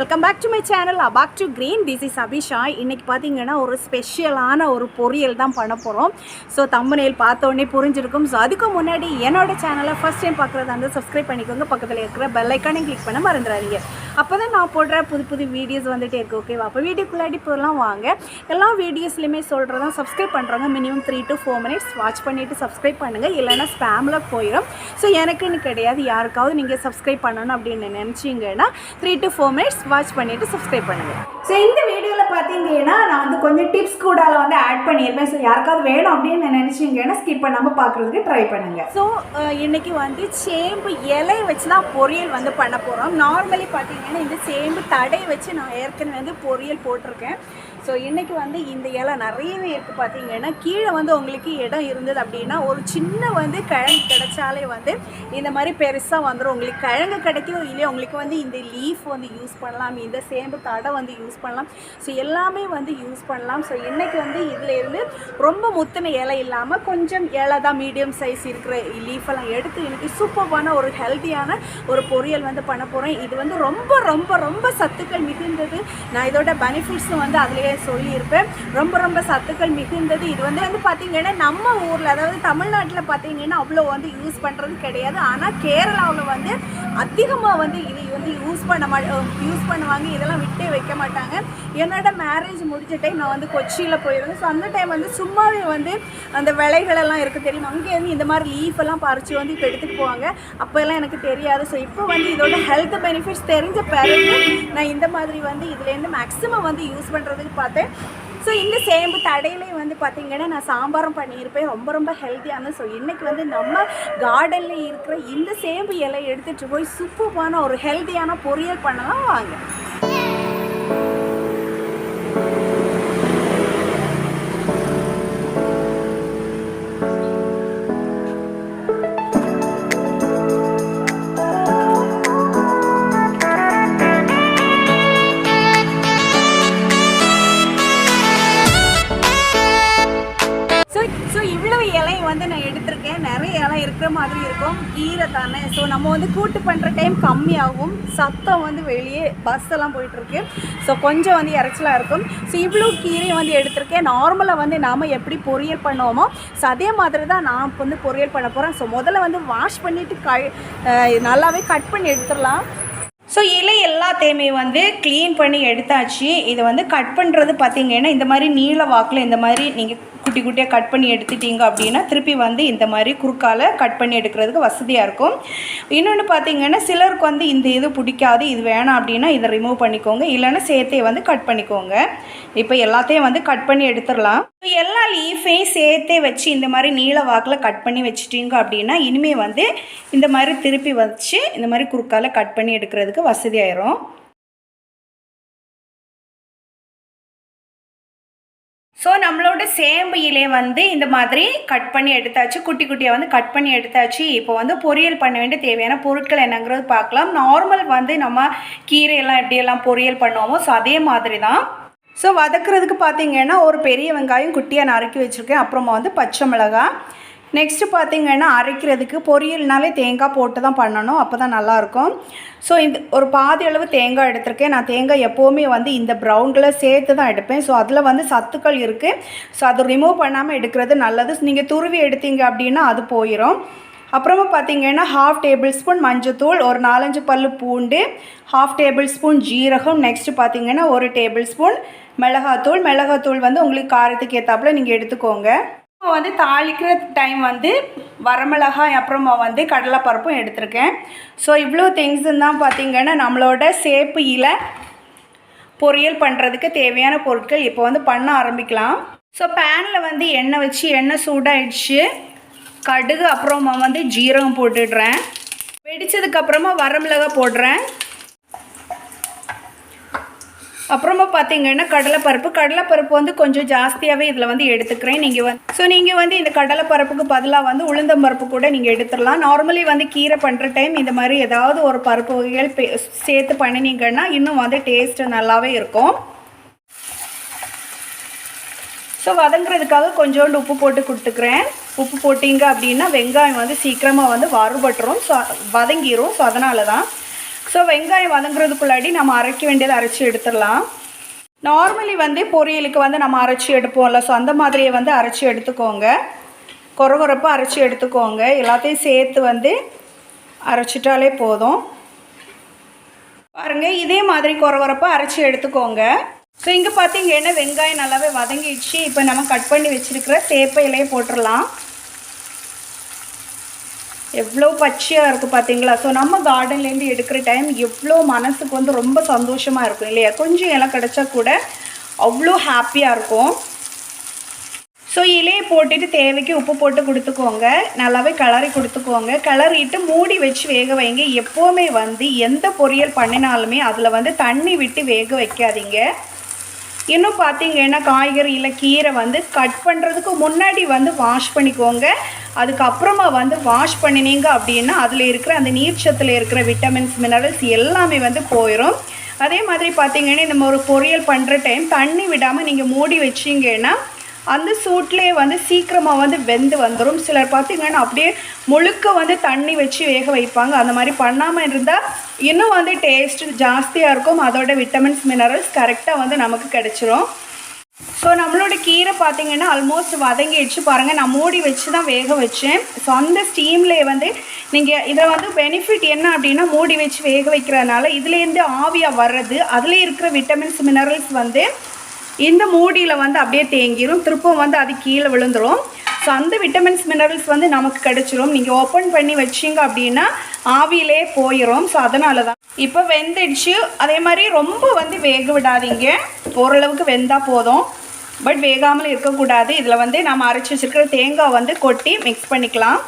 Welcome back to my channel Abactive Green. This is Abisha. இன்னைக்கு பார்த்தீங்கன்னா ஒரு ஸ்பெஷலான ஒரு பொரியல் தான் பண்ண போகிறோம். ஸோ தம்பனேல் பார்த்தோன்னே புரிஞ்சிருக்கும். ஸோ அதுக்கு முன்னாடி என்னோட சேனலை ஃபஸ்ட் டைம் பார்க்குறதா இருந்தால் சப்ஸ்கிரைப் பண்ணிக்கோங்க. பக்கத்தில் இருக்கிற பெல் ஐக்கானே கிளிக் பண்ண மறந்துடாதீங்க. அப்போ தான் நான் போடுற புது வீடியோஸ் வந்துகிட்டே இருக்கு. ஓகேவா? அப்போ வீடியோக்குள்ளாடி போகலாம் வாங்க. எல்லா வீடியோஸ்லையுமே சொல்கிறதான் சப்ஸ்கிரைப் பண்ணுறாங்க. மினிமம் 3 to 4 minutes வாட்ச் பண்ணிவிட்டு சப்ஸ்கிரைப் பண்ணுங்கள். இல்லைன்னா ஸ்பேமில் போயிடும். ஸோ எனக்குன்னு கிடையாது, யாருக்காவது நீங்கள் சப்ஸ்கிரைப் பண்ணணும் அப்படின்னு நினச்சிங்கன்னா 3 to 4 minutes வாட்ச் பண்ணிவிட்டு சப்ஸ்கிரைப் பண்ணுங்கள். ஸோ இந்த வீடியோவில் பார்த்தீங்கன்னா நான் வந்து கொஞ்சம் டிப்ஸ் கூட வந்து ஆட் பண்ணியிருப்பேன். ஸோ யாருக்காவது வேணும் அப்படின்னு நினச்சிங்கன்னா ஸ்கிப் பண்ணாமல் பார்க்குறதுக்கு ட்ரை பண்ணுங்கள். ஸோ இன்றைக்கி வந்து சேம்பு இலை வச்சு தான் பொரியல் வந்து பண்ண போகிறோம். நார்மலி பார்த்தீங்கன்னா இந்த சேம்பு தடை வச்சு நான் ஏற்கனவே வந்து பொரியல் போட்டிருக்கேன். ஸோ இன்றைக்கி வந்து இந்த இலை நிறையவே இருக்குது. பார்த்தீங்கன்னா கீழே வந்து உங்களுக்கு இடம் இருந்தது அப்படின்னா ஒரு சின்ன வந்து கிழங்கு கிடைச்சாலே வந்து இந்த மாதிரி பெருசாக வந்துடும். உங்களுக்கு கிழங்கு கிடைக்கும் இல்லையா, உங்களுக்கு வந்து இந்த லீஃப் வந்து யூஸ் பண்ணலாம், இந்த சேம்பு தடை வந்து யூஸ் பண்ணலாம். ஸோ எல்லாமே வந்து யூஸ் பண்ணலாம். ஸோ இன்றைக்கி வந்து இதில் இருந்து ரொம்ப முத்தின இலை இல்லாமல் கொஞ்சம் இலை தான் மீடியம் சைஸ் இருக்கிற லீஃபெல்லாம் எடுத்து இன்றைக்கி சூப்பரான ஒரு ஹெல்த்தியான ஒரு பொரியல் வந்து பண்ண போகிறேன். இது வந்து ரொம்ப ரொம்ப ரொம்ப சத்துக்கள் மிகுந்தது. நான் இதோட பெனிஃபிட்ஸும் வந்து அதிலேயே சொல்லியிருப்பேன். ரொம்ப சத்துக்கள் மிகுந்தது. இது வந்து பார்த்தீங்கன்னா நம்ம ஊரில், அதாவது தமிழ்நாட்டில் பார்த்தீங்கன்னா அவ்வளோ வந்து யூஸ் பண்ணுறது கிடையாது. ஆனால் கேரளாவில் வந்து அதிகமாக வந்து இது வந்து யூஸ் பண்ணுவாங்க. இதெல்லாம் விட்டே வைக்க மாட்டாங்க. என்னோட மேரேஜ் முடிச்ச டைம் நான் வந்து கொச்சியில் போயிருந்தேன். ஸோ அந்த டைம் வந்து சும்மாவே வந்து அந்த விலைகளெல்லாம் இருக்குது தெரியும். அங்கேருந்து இந்த மாதிரி லீஃப் எல்லாம் பறித்து வந்து இப்போ எடுத்துகிட்டு போவாங்க. அப்போல்லாம் எனக்கு தெரியாது. ஸோ இப்போ வந்து இதோட ஹெல்த் பெனிஃபிட்ஸ் தெரிஞ்ச பிறகு நான் இந்த மாதிரி வந்து இதுலேருந்து மேக்ஸிமம் வந்து யூஸ் பண்ணுறதுக்கு பார்த்தேன். ஸோ இந்த சேம்பு தடையிலையும் வந்து பார்த்திங்கன்னா நான் சாம்பாரும் பண்ணியிருப்பேன். ரொம்ப ஹெல்த்தியான. ஸோ இன்றைக்கி வந்து நம்ம கார்டனில் இருக்கிற இந்த சேம்பு இலை எடுத்துகிட்டு போய் சூப்பரான ஒரு ஹெல்த்தியான பொரியல் பண்ணலாம் வாங்க. வந்து நான் எடுத்திருக்கேன். நிறைய இலை இருக்கிற மாதிரி இருக்கும். கீரை தானே, ஸோ நம்ம வந்து கூட்டு பண்ணுற டைம் கம்மியாகும். சத்தம் வந்து வெளியே பஸ் எல்லாம் போயிட்டுருக்கு. ஸோ கொஞ்சம் வந்து இறைச்சலாக இருக்கும். ஸோ இவ்வளோ கீரையை வந்து எடுத்திருக்கேன். நார்மலாக வந்து நாம் எப்படி பொரியல் பண்ணுவோமோ ஸோ அதே மாதிரி தான் நான் வந்து பொரியல் பண்ண போகிறேன். ஸோ முதல்ல வந்து வாஷ் பண்ணிவிட்டு நல்லாவே கட் பண்ணி எடுத்துடலாம். ஸோ இலை எல்லாத்தையுமே வந்து க்ளீன் பண்ணி எடுத்தாச்சு. இதை வந்து கட் பண்ணுறது பார்த்திங்கன்னா இந்த மாதிரி நீல வாக்கில் இந்த மாதிரி நீங்கள் குட்டி குட்டியாக கட் பண்ணி எடுத்துட்டீங்க அப்படின்னா திருப்பி வந்து இந்த மாதிரி குறுக்கால் கட் பண்ணி எடுக்கிறதுக்கு வசதியாக இருக்கும். இன்னொன்று பார்த்திங்கன்னா சிலருக்கு வந்து இந்த இது பிடிக்காது, இது வேணாம் அப்படின்னா இதை ரிமூவ் பண்ணிக்கோங்க. இல்லைன்னா சேர்த்தே வந்து கட் பண்ணிக்கோங்க. இப்போ எல்லாத்தையும் வந்து கட் பண்ணி எடுத்துடலாம். எல்லா லீஃபையும் சேர்த்தே வச்சு இந்த மாதிரி நீல வாக்கில் கட் பண்ணி வச்சுட்டீங்க அப்படின்னா இனிமேல் வந்து இந்த மாதிரி திருப்பி வச்சு இந்த மாதிரி குறுக்கால் கட் பண்ணி எடுக்கிறதுக்கு வசதியாயிரும். ஸோ நம்மளோட சேம்பு இலையை வந்து இந்த மாதிரி கட் பண்ணி எடுத்தாச்சு. குட்டி குட்டியாக வந்து கட் பண்ணி எடுத்தாச்சு. இப்போ வந்து பொரியல் பண்ண வேண்டிய தேவையான பொருட்கள் என்னங்கிறது பார்க்கலாம். நார்மல் வந்து நம்ம கீரையெல்லாம் எப்படியெல்லாம் பொரியல் பண்ணுவோமோ ஸோ அதே மாதிரி தான். ஸோ வதக்கிறதுக்கு பார்த்திங்கன்னா ஒரு பெரிய வெங்காயம் குட்டியாக நறுக்கி வச்சுருக்கேன். அப்புறமா வந்து பச்சை மிளகாய். நெக்ஸ்ட்டு பார்த்திங்கன்னா அரைக்கிறதுக்கு பொரியல்னாலே தேங்காய் போட்டு தான் பண்ணணும், அப்போ தான் நல்லாயிருக்கும். ஸோ இந்த ஒரு பாதி அளவு தேங்காய் எடுத்திருக்கேன். நான் தேங்காய் எப்போவுமே வந்து இந்த ப்ரௌன் கலர் சேர்த்து தான் எடுப்பேன். ஸோ அதில் வந்து சத்துக்கள் இருக்குது. ஸோ அதை ரிமூவ் பண்ணாமல் எடுக்கிறது நல்லது. நீங்கள் துருவி எடுத்தீங்க அப்படின்னா அது போயிடும். அப்புறமா பார்த்திங்கன்னா 1/2 டேபிள் ஸ்பூன் மஞ்சத்தூள், ஒரு 4-5 பல்லு பூண்டு, 1/2 டேபிள் ஸ்பூன் ஜீரகம், நெக்ஸ்ட்டு பார்த்திங்கன்னா 1 டேபிள் ஸ்பூன் மிளகாத்தூள் வந்து உங்களுக்கு காரத்துக்கு ஏற்றாப்புல நீங்கள் எடுத்துக்கோங்க. வந்து தாளிக்கிற டைம் வந்து வரமிளகாய் அப்புறமா வந்து கடலைப்பருப்பும் எடுத்திருக்கேன். ஸோ இவ்வளோ திங்ஸுன்னு தான் பார்த்திங்கன்னா நம்மளோட சேப்பு இலை பொரியல் பண்ணுறதுக்கு தேவையான பொருட்கள். இப்போ வந்து பண்ண ஆரம்பிக்கலாம். ஸோ பேனில் வந்து எண்ணெய் வச்சு எண்ணெய் சூடாகிடுச்சு. கடுகு அப்புறமா வந்து ஜீரகம் போட்டுடுறேன். வெடித்ததுக்கப்புறமா வரமிளகாய் போடுறேன். அப்புறமா பார்த்திங்கன்னா கடலைப்பருப்பு வந்து கொஞ்சம் ஜாஸ்தியாகவே இதில் வந்து எடுத்துக்கிறேன். நீங்கள் வந்து இந்த கடலைப்பருப்புக்கு பதிலாக வந்து உளுந்தம்பருப்பு கூட நீங்கள் எடுத்துடலாம். நார்மலி வந்து கீரை பண்ணுற டைம் இந்த மாதிரி ஏதாவது ஒரு பருப்பு வகைகள் சேர்த்து பண்ணினீங்கன்னா இன்னும் வந்து டேஸ்ட்டு நல்லாவே இருக்கும். ஸோ வதங்குறதுக்காக கொஞ்சோண்டு உப்பு போட்டு கொடுத்துக்கிறேன். உப்பு போட்டிங்க அப்படின்னா வெங்காயம் வந்து சீக்கிரமாக வந்து வறுபட்டுரும், ஸோ வதங்கிடும். ஸோ அதனால தான். ஸோ வெங்காயம் வதங்குறதுக்குள்ளாடி நம்ம அரைக்க வேண்டியதை அரைச்சி எடுத்துடலாம். நார்மலி வந்து பொரியலுக்கு வந்து நம்ம அரைச்சி எடுப்போம்ல, ஸோ அந்த மாதிரியே வந்து அரைச்சி எடுத்துக்கோங்க. கொரகொரப்பாக அரைச்சி எடுத்துக்கோங்க. எல்லாத்தையும் சேர்த்து வந்து அரைச்சிட்டாலே போதும். பாருங்கள், இதே மாதிரி கொரகொரப்பாக அரைச்சி எடுத்துக்கோங்க. ஸோ இங்கே பார்த்தீங்கன்னா வெங்காயம் நல்லாவே வதங்கிடுச்சு. இப்போ நம்ம கட் பண்ணி வச்சுருக்கிற சேப்பை இலையை போட்டுடலாம். எவ்வளோ பச்சையாக இருக்குது பார்த்தீங்களா? ஸோ நம்ம கார்டன்லேருந்து எடுக்கிற டைம் எவ்வளோ மனசுக்கு வந்து ரொம்ப சந்தோஷமாக இருக்கும் இல்லையா? கொஞ்சம் இலை கிடச்சா கூட அவ்வளோ ஹாப்பியாக இருக்கும். ஸோ இலையை போட்டுட்டு தேவைக்கு உப்பு போட்டு கொடுத்துக்கோங்க. நல்லாவே கிளறி கொடுத்துக்கோங்க. கிளறிட்டு மூடி வச்சு வேக வைங்க. எப்போவுமே வந்து எந்த பொரியல் பண்ணினாலுமே அதில் வந்து தண்ணி விட்டு வேக வைக்காதீங்க. இன்னும் பார்த்தீங்கன்னா காய்கறி இல்லை கீரை வந்து கட் பண்ணுறதுக்கு முன்னாடி வந்து வாஷ் பண்ணிக்கோங்க. அதுக்கப்புறமா வந்து வாஷ் பண்ணினீங்க அப்படின்னா அதில் இருக்கிற அந்த நீர்ச்சத்தில் இருக்கிற விட்டமின்ஸ் மினரல்ஸ் எல்லாமே வந்து போயிடும். அதே மாதிரி பார்த்தீங்கன்னா நம்ம ஒரு பொரியல் பண்ணுற டைம் தண்ணி விடாமல் நீங்கள் மூடி வச்சிங்கன்னா அந்த சூட்லேயே வந்து சீக்கிரமாக வந்து வெந்து வந்துடும். சிலர் பார்த்திங்கன்னா அப்படியே முழுக்க வந்து தண்ணி வச்சு வேக வைப்பாங்க. அந்த மாதிரி பண்ணாமல் இருந்தால் இன்னும் வந்து டேஸ்ட் ஜாஸ்தியாக இருக்கும். அதோட விட்டமின்ஸ் மினரல்ஸ் கரெக்டாக வந்து நமக்கு கிடச்சிரும். ஸோ நம்மளோட கீரை பார்த்திங்கன்னா ஆல்மோஸ்ட் வதங்கிடுச்சு. பாருங்கள், நான் மூடி வச்சு தான் வேக வச்சேன். ஸோ அந்த ஸ்டீம்லேயே வந்து நீங்கள் இதில் வந்து பெனிஃபிட் என்ன அப்படின்னா மூடி வச்சு வேக வைக்கிறதுனால இதுலேருந்து ஆவியாக வர்றது, அதில் இருக்கிற விட்டமின்ஸ் மினரல்ஸ் வந்து இந்த மூடியில் வந்து அப்படியே தேங்கிடும். திருப்பம் வந்து அது கீழே விழுந்துடும். ஸோ அந்த விட்டமின்ஸ் மினரல்ஸ் வந்து நமக்கு கிடச்சிரும். நீங்கள் ஓப்பன் பண்ணி வச்சிங்க அப்படின்னா ஆவியிலே போயிடும். ஸோ அதனால தான் இப்போ வெந்துடுச்சு. அதே மாதிரி ரொம்ப வந்து வேக விடாதீங்க. ஓரளவுக்கு வெந்தால் போதும், பட் வேகாமல் இருக்கக்கூடாது. இதில் வந்து நம்ம அரைச்சி வச்சுருக்கிற தேங்காய் வந்து கொட்டி மிக்ஸ் பண்ணிக்கலாம்.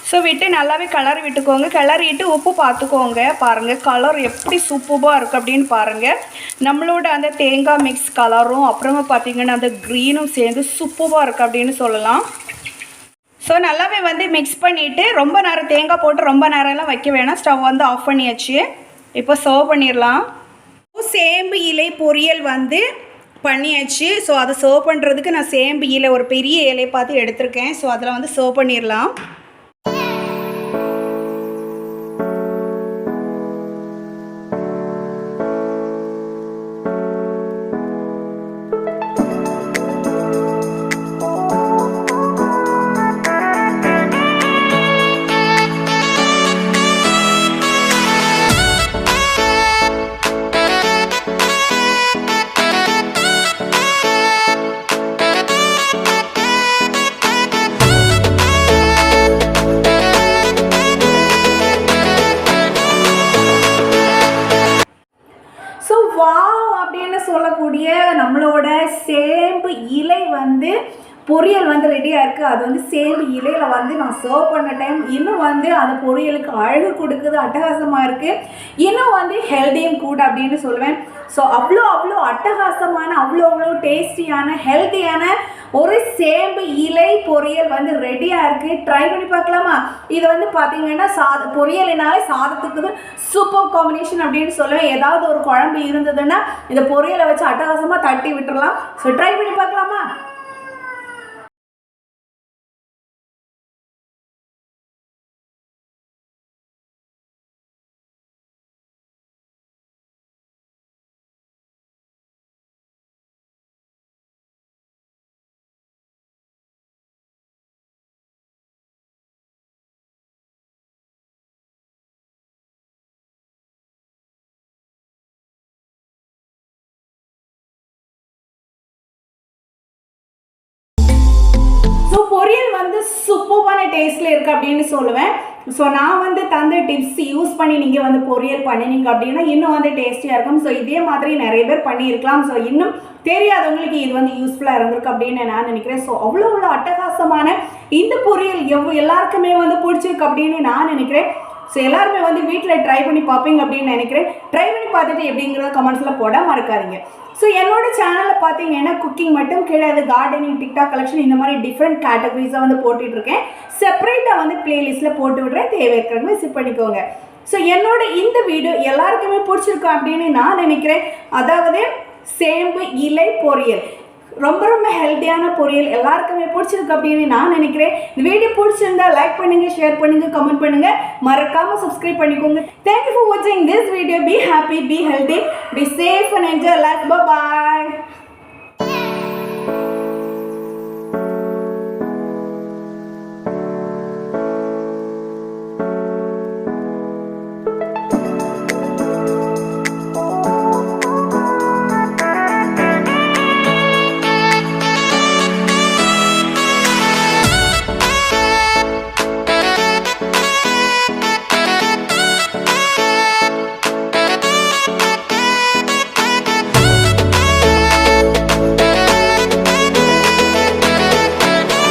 ஸோ விட்டு நல்லாவே கிளறி விட்டுக்கோங்க. கிளறிட்டு உப்பு பார்த்துக்கோங்க. பாருங்கள், கலர் எப்படி சூப்பராக இருக்குது அப்படின்னு பாருங்கள். நம்மளோட அந்த தேங்காய் மிக்ஸ் கலரும் அப்புறமா பார்த்திங்கன்னா அந்த க்ரீனும் சேர்ந்து சூப்பராக இருக்குது அப்படின்னு சொல்லலாம். ஸோ நல்லாவே வந்து மிக்ஸ் பண்ணிவிட்டு ரொம்ப நேரம் தேங்காய் போட்டு ரொம்ப நேரம்லாம் வைக்க வேணாம். ஸ்டவ் வந்து ஆஃப் பண்ணியாச்சு. இப்போ சர்வ் பண்ணிடலாம். சேம்பு இலை பொரியல் வந்து பண்ணியாச்சு. ஸோ அதை சர்வ் பண்ணுறதுக்கு நான் சேம்பு இலை ஒரு பெரிய இலையை பார்த்து எடுத்திருக்கேன். ஸோ அதில் வந்து சர்வ் பண்ணிடலாம். வாவ் அப்படின்னு சொல்லக்கூடிய நம்மளோட சேம்பு இலை வந்து பொரியல் வந்து ரெடியாக இருக்குது. அது வந்து சேம்பு இலையில் வந்து நான் சர்வ் பண்ண டைம் இன்னும் வந்து அந்த பொரியலுக்கு அழகு கொடுக்குது, அட்டகாசமாக இருக்குது. இன்னும் வந்து ஹெல்த்தியும் கூட அப்படின்னு சொல்லுவேன். ஸோ அவ்வளோ அட்டகாசமான அவ்வளோ டேஸ்டியான ஹெல்த்தியான ஒரு சேம்பு இலை பொரியல் வந்து ரெடியாக இருக்குது. ட்ரை பண்ணி பார்க்கலாமா? இது வந்து பார்த்தீங்கன்னா பொரியலினாலே சாதத்துக்கு சூப்பர் காம்பினேஷன் அப்படின்னு சொல்லுவேன். ஏதாவது ஒரு குழம்பு இருந்ததுன்னா இந்த பொரியலை வச்சு அட்டகாசமாக தட்டி விட்டுறலாம். ஸோ ட்ரை பண்ணி பார்க்கலாமா? ஸோ பொரியல் வந்து சூப்பரான டேஸ்ட்டில் இருக்குது அப்படின்னு சொல்லுவேன். ஸோ நான் வந்து தந்த டிப்ஸ் யூஸ் பண்ணி நீங்கள் வந்து பொரியல் பண்ணினீங்க அப்படின்னா இன்னும் வந்து டேஸ்டியாக இருக்கும். ஸோ இதே மாதிரி நிறைய பேர் பண்ணியிருக்கலாம். ஸோ இன்னும் தெரியாதவங்களுக்கு இது வந்து யூஸ்ஃபுல்லாக இருந்திருக்கு அப்படின்னு நான் நினைக்கிறேன். ஸோ அவ்வளோ அட்டகாசமான இந்த பொரியல் எல்லாருக்குமே வந்து பிடிச்சிருக்கு அப்படின்னு நான் நினைக்கிறேன். ஸோ எல்லாருமே வந்து வீட்டில் ட்ரை பண்ணி பார்ப்பீங்க அப்படின்னு நினைக்கிறேன். ட்ரை பண்ணி பார்த்துட்டு எப்படிங்கிறத கமெண்ட்ஸில் போட மறக்காதீங்க. ஸோ என்னோட சேனலில் பார்த்தீங்கன்னா குக்கிங் மட்டும் கிடையாது, கார்டனிங், டிக்டாக் கலெக்ஷன், இந்த மாதிரி டிஃப்ரெண்ட் கேட்டகரிஸாக வந்து போட்டுட்ருக்கேன். செப்பரேட்டாக வந்து பிளேலிஸ்ட்டில் போட்டு விட்றேன், தேவை இருக்கிறவங்க விசிட் பண்ணிக்கோங்க. ஸோ என்னோட இந்த வீடியோ எல்லாருக்குமே பிடிச்சிருக்கோம் அப்படின்னு நான் நினைக்கிறேன். அதாவது சேம்பு இலை பொரியல் ரொம்ப ஹெல்த்தியான பொரியல் எல்லாருக்குமே பிடிச்சிருக்கு அப்படின்னு நான் நினைக்கிறேன். இந்த வீடியோ பிடிச்சிருந்தா லைக் பண்ணுங்கள், ஷேர் பண்ணுங்கள், கமெண்ட் பண்ணுங்கள், மறக்காமல் சப்ஸ்கிரைப் பண்ணிக்கோங்க. தேங்க்யூ ஃபார் வாட்சிங் this video. Be happy, B healthy, be safe and enjoy life. Bye.